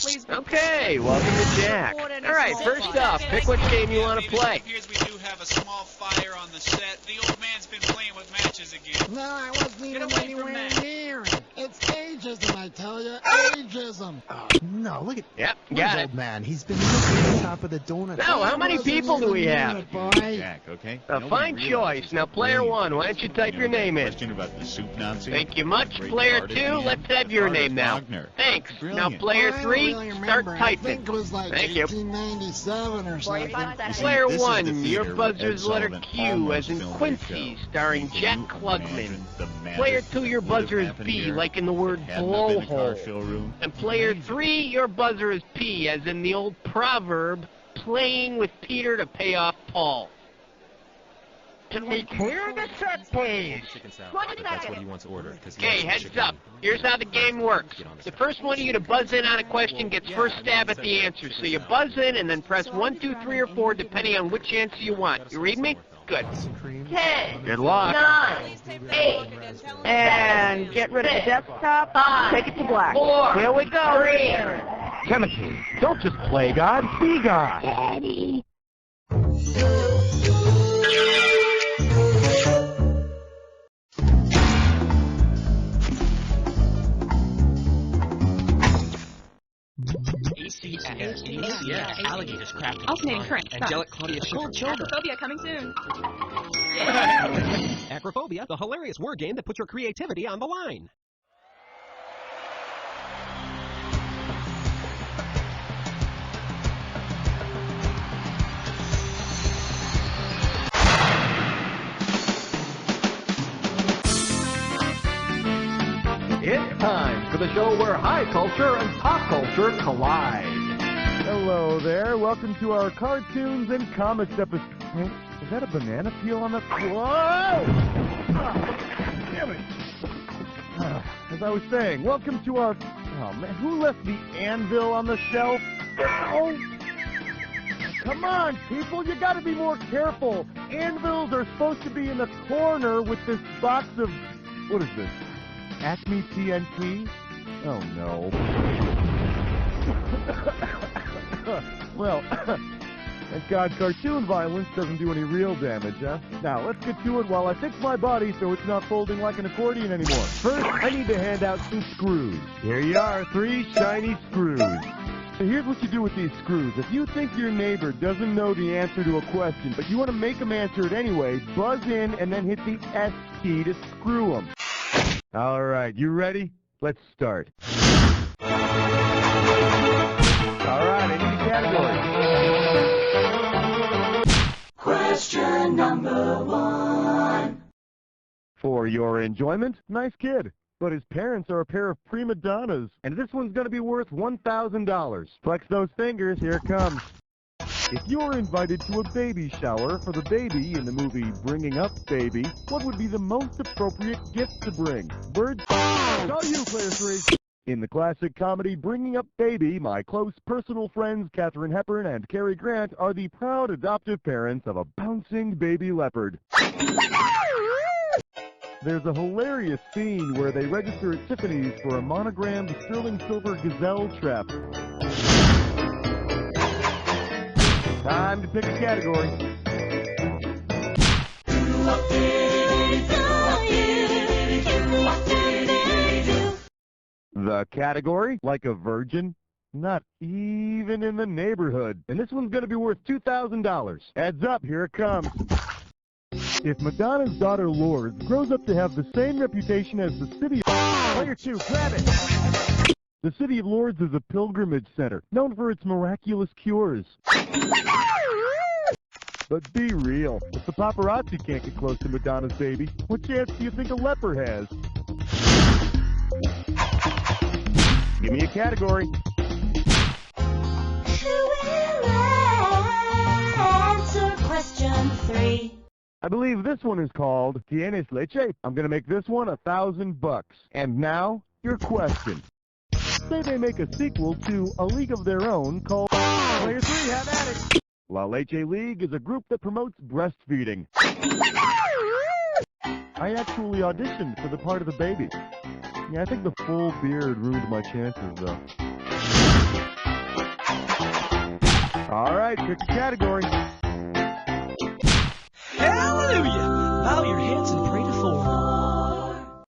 Okay, welcome to Jack. Alright, first off, pick which game you want to play. It appears we do have a small fire on the set. The old man's been playing with matches again. No, I wasn't even anywhere near it. It's ageism, I tell you. Ageism. Oh, no, look at Yep, got it. old man. He's been looking at the top of the donut. Now, how many people do we have? Jack, okay? A fine choice. Now, player one, why don't you type your name in? Question about the soup Nazi? Thank you much. Player two, let's have your name now. Thanks. Now, player three, start I typing. think it was like Thank you. 1897 or something. Player This is the one, theater your where buzzer's Ed letter Sullivan Q, almost as in filmed Quincy, his show. starring Jack Who can Klugman. imagine the madness Player two, your that would have buzzer is happened B, here like in the word if it hadn't have been a car blowhole. showroom? And player three, your buzzer is P, as in the old proverb, playing with Peter to pay off Paul. Can we clear the set, please? That's what he wants ordered. Okay, heads up. Here's how the game works. The first one of you to buzz in on a question gets first stab at the answer. So you buzz in and then press 1, 2, 3, or 4, depending on which answer you want. You read me? Good. 10, Good luck. 9, 8, and get rid of the desktop. 5, take it to black. 4, Here we go. 3. Timothy, don't just play God, be God. Daddy. Alligators crafted. Alternating current. Angelic Claudia Cold shoulder. Acrophobia coming soon. Acrophobia, the hilarious word game that puts your creativity on the line. It's time for the show where high culture and pop culture collide. Hello there. Welcome to our cartoons and comics episode. Is that a banana peel on the... Whoa! Damn it. As I was saying, welcome to our... Oh, man, who left the anvil on the shelf? Oh! Come on, people, you gotta be more careful. Anvils are supposed to be in the corner with this box of... What is this? Acme TNT? Oh, no. Well, thank God cartoon violence doesn't do any real damage, huh? Now, let's get to it while I fix my body so it's not folding like an accordion anymore. First, I need to hand out some screws. Here you are, 3 shiny screws. So here's what you do with these screws. If you think your neighbor doesn't know the answer to a question, but you want to make them answer it anyway, buzz in and then hit the S key to screw them. All right, you ready? Let's start. All right, I need a category. Question number 1. For your enjoyment, nice kid. But his parents are a pair of prima donnas, and this one's going to be worth $1,000. Flex those fingers, here it comes. If you were invited to a baby shower for the baby in the movie Bringing Up Baby, what would be the most appropriate gift to bring? Birds? It's all you, player 3. In the classic comedy Bringing Up Baby, my close personal friends Katharine Hepburn and Cary Grant are the proud adoptive parents of a bouncing baby leopard. There's a hilarious scene where they register at Tiffany's for a monogrammed sterling silver gazelle trap. Time to pick a category. The category, like a virgin, not even in the neighborhood. And this one's going to be worth $2,000. Heads up, here it comes. If Madonna's daughter Lourdes grows up to have the same reputation as the city of... Player 2, grab it! The city of Lourdes is a pilgrimage center, known for its miraculous cures. But be real. If the paparazzi can't get close to Madonna's baby, what chance do you think a leper has? Give me a category. Who will answer question 3? I believe this one is called Tienes Leche. I'm going to make this one $1,000. And now, your question. Say they make a sequel to A League of Their Own called Player 3, have at it. La Leche League is a group that promotes breastfeeding. I actually auditioned for the part of the baby. Yeah, I think the full beard ruined my chances, though. All right, pick a category. Hallelujah! Bow your heads and pray to Thor.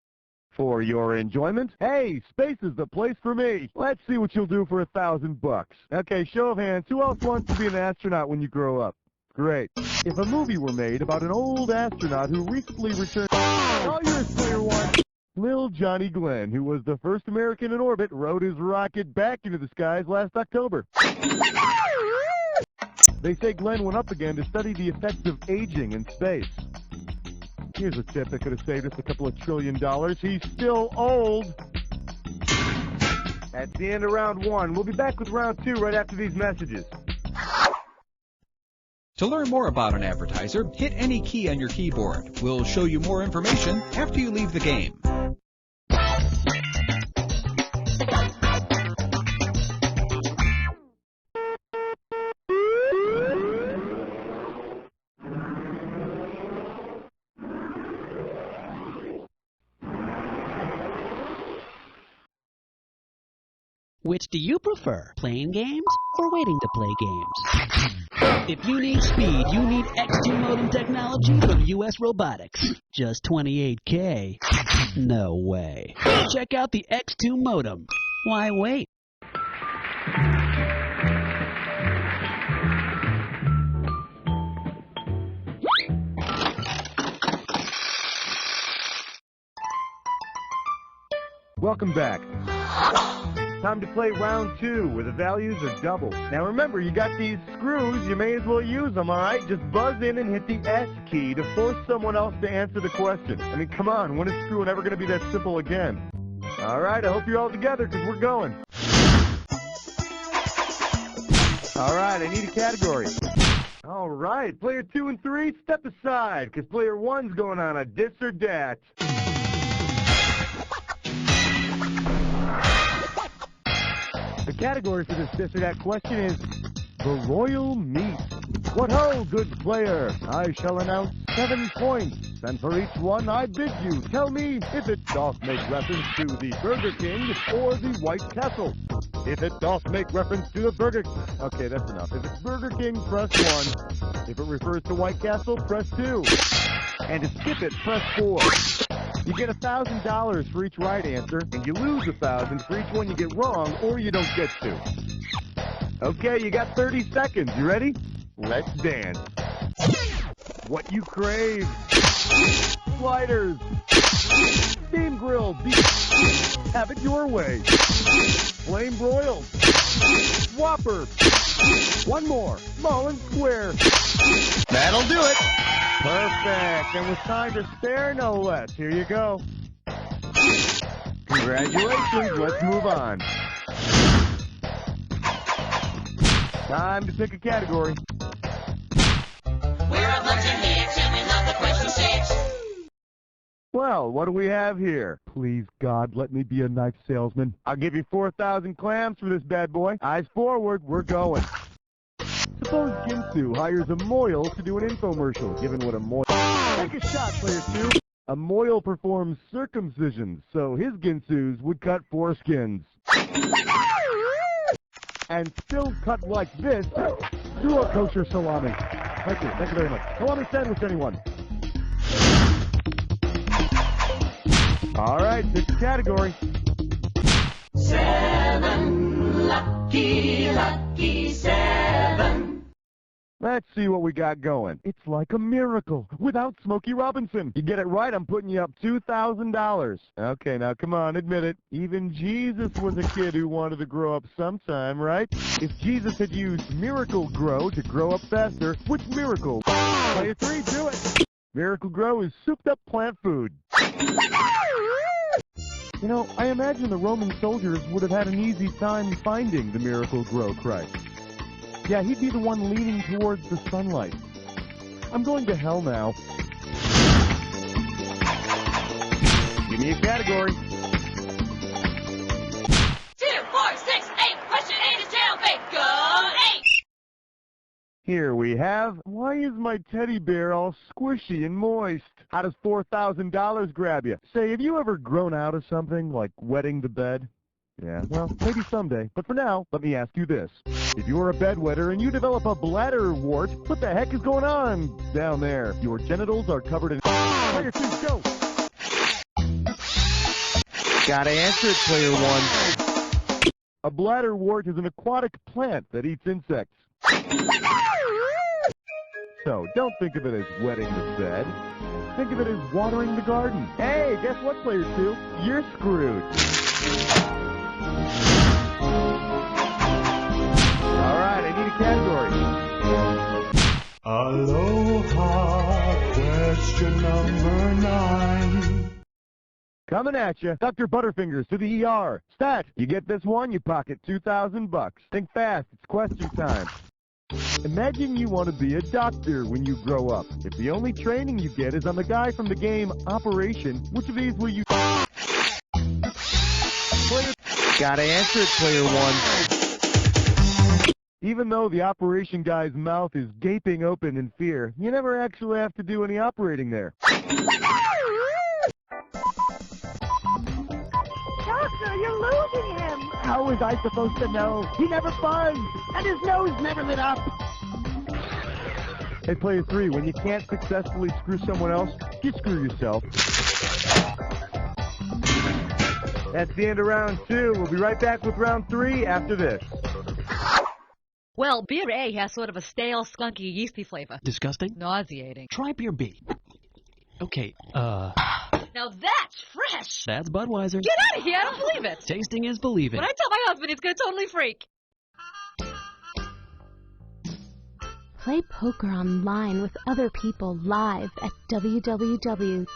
For your enjoyment, hey, space is the place for me. Let's see what you'll do for $1,000. Okay, show of hands. Who else wants to be an astronaut when you grow up? Great. If a movie were made about an old astronaut who recently returned... All yours, player one. Lil Johnny Glenn, who was the first American in orbit, rode his rocket back into the skies last October. They say Glenn went up again to study the effects of aging in space. Here's a tip that could have saved us a couple of $1 trillion. He's still old. That's the end of round one. We'll be back with round two right after these messages. To learn more about an advertiser, hit any key on your keyboard. We'll show you more information after you leave the game. Which do you prefer, playing games or waiting to play games? If you need speed, you need X2 modem technology from US Robotics. Just $28K? No way. Check out the X2 modem. Why wait? Welcome back. Time to play round two, where the values are double. Now remember, you got these screws, you may as well use them, alright? Just buzz in and hit the S key to force someone else to answer the question. I mean, come on, when is screwing ever going to be that simple again? Alright, I hope you're all together, because we're going. Alright, I need a category. Alright, player 2 and 3, step aside, because player 1's going on a dis or dat. The category for this this or that question is the royal meat. What ho, good player! I shall announce 7 points, and for each one I bid you tell me if it doth make reference to the Burger King or the White Castle. If it doth make reference to the Burger... Okay, that's enough. If it's Burger King, press 1. If it refers to White Castle, press 2. And to skip it, press 4. You get $1,000 for each right answer, and you lose $1,000 for each one you get wrong or you don't get to. Okay, you got 30 seconds. You ready? Let's dance. What you crave. Sliders. Steam grilled beef. Have it your way. Flame broiled. Whopper. One more. Small and square. That'll do it. Perfect. And with time to spare, no less. Here you go. Congratulations. Let's move on. Time to pick a category. We're a bunch of hicks and we love the question 6. Well, what do we have here? Please, God, let me be a nice salesman. I'll give you 4,000 clams for this bad boy. Eyes forward, we're going. Suppose Ginsu hires a moil to do an infomercial, given what a moil... Take a shot, player 2. A moil performs circumcisions, so his Ginsus would cut foreskins. And still cut like this through a kosher salami. Thank you very much. Salami sandwich, anyone? All right, pick the category. 7, lucky 7. Let's see what we got going. It's like a miracle without Smokey Robinson. You get it right, I'm putting you up $2,000. Okay, now come on, admit it. Even Jesus was a kid who wanted to grow up sometime, right? If Jesus had used Miracle Grow to grow up faster, which miracle? Player 3, do it. Miracle Grow is souped up plant food. You know, I imagine the Roman soldiers would have had an easy time finding the Miracle Grow Christ. Yeah, he'd be the one leaning towards the sunlight. I'm going to hell now. Give me a category. 2, 4, 6, 8. Question 8 is jailbait. Go 8. Here we have, why is my teddy bear all squishy and moist? How does $4,000 grab you? Say, have you ever grown out of something, like wetting the bed? Yeah, well, maybe someday. But for now, let me ask you this. If you're a bedwetter and you develop a bladder wart, what the heck is going on down there? Your genitals are covered in... Player 2, go! Gotta answer it, Player 1. A bladder wart is an aquatic plant that eats insects. So, don't think of it as wetting the bed. Think of it as watering the garden. Hey, guess what, Player 2? You're screwed. All right, I need a category. Aloha, question number 9. Coming at you, Dr. Butterfingers to the ER. Stat, you get this one, you pocket $2,000. Think fast, it's question time. Imagine you want to be a doctor when you grow up. If the only training you get is on the guy from the game Operation, which of these will you... Gotta answer it, Player 1. Even though the operation guy's mouth is gaping open in fear, you never actually have to do any operating there. Doctor, you're losing him. How was I supposed to know? He never buzzed, and his nose never lit up. Hey, Player 3, when you can't successfully screw someone else, you screw yourself. That's the end of round 2. We'll be right back with round 3 after this. Well, beer A has sort of a stale, skunky, yeasty flavor. Disgusting? Nauseating. Try beer B. Okay, Now that's fresh! that's Budweiser. Get out of here! I don't believe it! Tasting is believing. When I tell my husband, he's gonna totally freak. Play poker online with other people live at www.2am.com.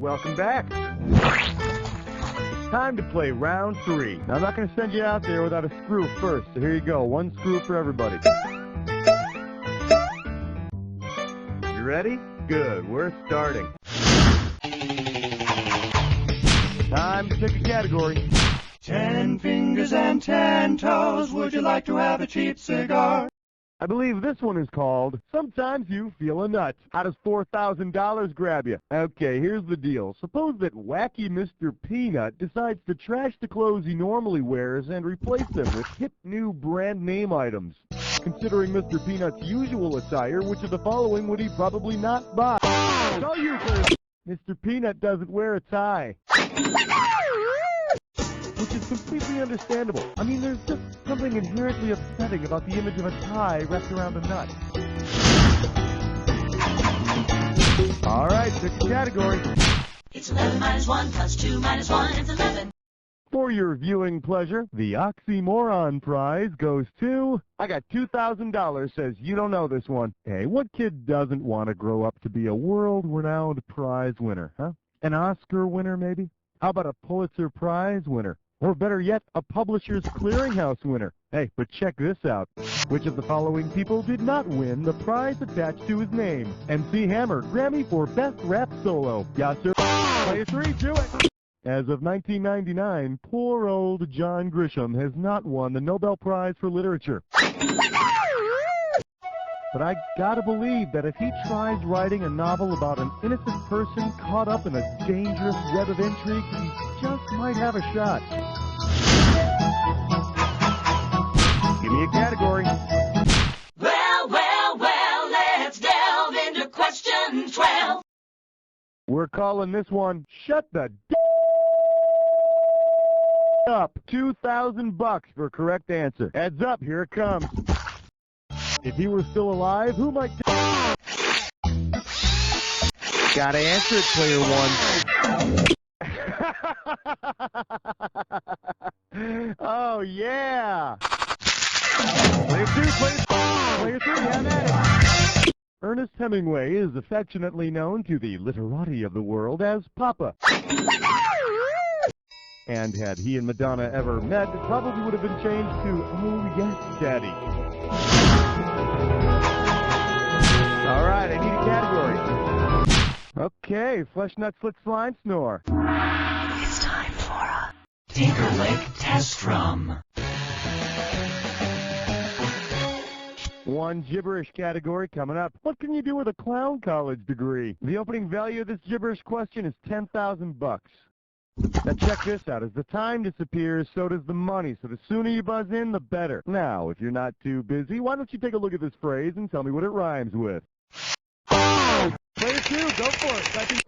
Welcome back. Time to play round 3. Now, I'm not going to send you out there without a screw first, so here you go. One screw for everybody. You ready? Good. We're starting. Time to pick a category. 10 fingers and 10 toes. Would you like to have a cheap cigar? I believe this one is called Sometimes You Feel a Nut. How does $4,000 grab you? Okay, here's the deal. Suppose that wacky Mr. Peanut decides to trash the clothes he normally wears and replace them with hip new brand name items. Considering Mr. Peanut's usual attire, which of the following would he probably not buy? It's all you, Chris. Mr. Peanut doesn't wear a tie. Which is completely understandable. I mean, there's just something inherently upsetting about the image of a tie wrapped around a nut. All right, pick a category. It's 11 minus 1 plus 2 minus 1 is 11. For your viewing pleasure, the Oxymoron Prize goes to... I got $2,000, says you don't know this one. Hey, what kid doesn't want to grow up to be a world-renowned prize winner, huh? An Oscar winner, maybe? How about a Pulitzer Prize winner? Or better yet, a Publishers Clearinghouse winner. Hey, but check this out. Which of the following people did not win the prize attached to his name? MC Hammer, Grammy for Best Rap Solo. Yes, sir. Player 3, do it. As of 1999, poor old John Grisham has not won the Nobel Prize for Literature. But I gotta believe that if he tries writing a novel about an innocent person caught up in a dangerous web of intrigue, he just might have a shot. Give me a category. Well, let's delve into question 12. We're calling this one, Shut the Up. $2,000 for correct answer. Heads up, here it comes. If he were still alive, who might... Gotta answer it, Player 1. Oh, yeah! Player 2, Player 3, I'm at it! Ernest Hemingway is affectionately known to the literati of the world as Papa. And had he and Madonna ever met, it probably would have been changed to, Oh Yes, Daddy. All right, I need a category. Okay, flesh, nut, slit, slime, snore. It's time for a Tinkerlick Test Drum. One gibberish category coming up. What can you do with a clown college degree? The opening value of this gibberish question is $10,000. Now check this out. As the time disappears, so does the money. So the sooner you buzz in, the better. Now, if you're not too busy, why don't you take a look at this phrase and tell me what it rhymes with? Player 2, go for it.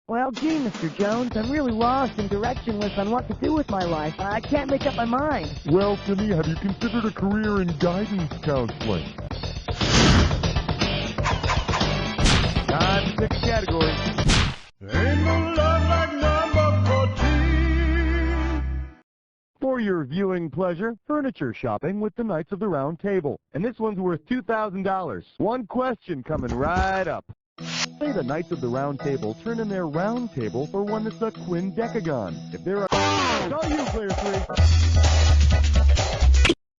Well, gee, Mr. Jones, I'm really lost and directionless on what to do with my life. I can't make up my mind. Well, Timmy, have you considered a career in guidance counseling? Time to pick a category. Ain't no love like number 14. For your viewing pleasure, furniture shopping with the Knights of the Round Table. And this one's worth $2,000. One question coming right up. Say the Knights of the Round Table turn in their round table for one that's a quindecagon. If there are... It's all you, player 3.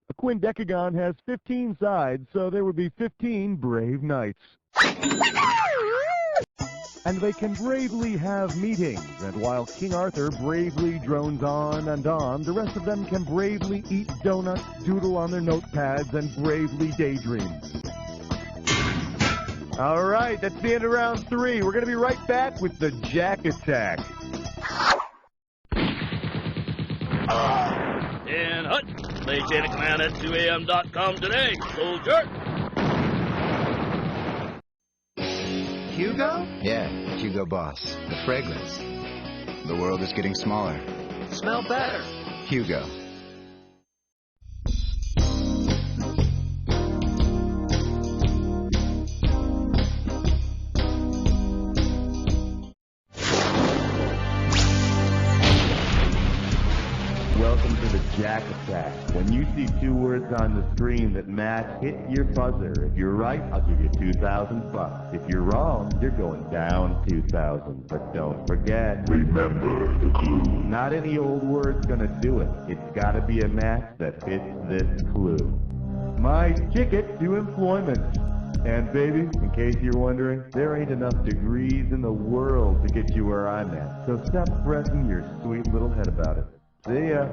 A quindecagon has 15 sides, so there would be 15 brave knights. And they can bravely have meetings, and while King Arthur bravely drones on and on, the rest of them can bravely eat donuts, doodle on their notepads, and bravely daydream. All right, that's the end of round 3. We're going to be right back with the Jack Attack. Dan Hut, lay chain of command at 2am.com today, soldier. Hugo? Yeah, Hugo Boss. The fragrance. The world is getting smaller. Smell better. Hugo. Welcome to the Jack Attack. When you see 2 words on the screen that match, hit your buzzer. If you're right, I'll give you $2,000. If you're wrong, you're going down 2,000. But don't forget, remember the clue. Not any old word's gonna do it. It's gotta be a match that fits this clue. My ticket to employment. And baby, in case you're wondering, there ain't enough degrees in the world to get you where I'm at. So stop pressing your sweet little head about it. See ya.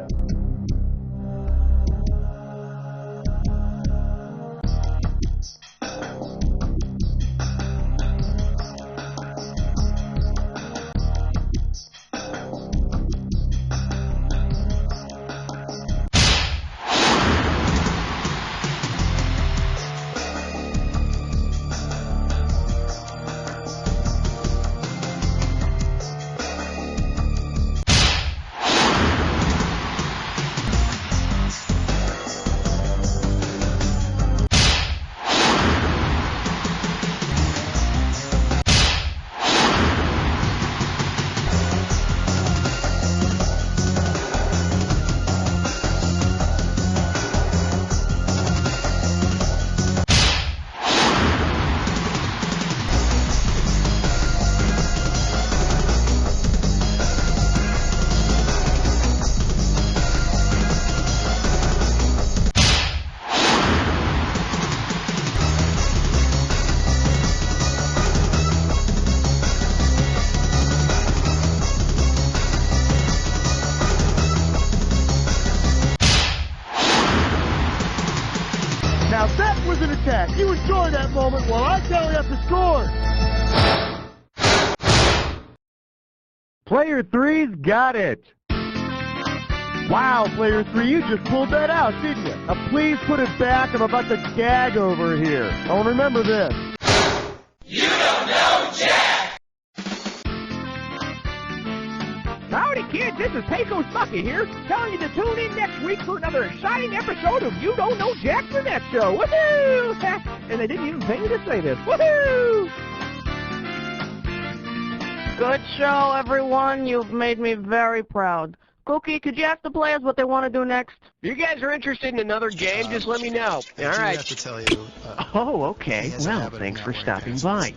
Now that was an attack. You enjoy that moment while I tally up the score. Player 3's got it. Wow, Player 3, you just pulled that out, didn't you? Now please put it back. I'm about to gag over here. Oh, remember this. You don't know Jack! Howdy, kids. This is Pecos Bucky here, telling you to tune in next week for another exciting episode of You Don't Know Jack for Netshow. Woohoo! And they didn't even pay me to say this. Woohoo! Good show, everyone. You've made me very proud. Cookie, could you ask the players what they want to do next? If you guys are interested in another game, just let me know. All right. I have to tell you. Oh, okay. Well, thanks for stopping by.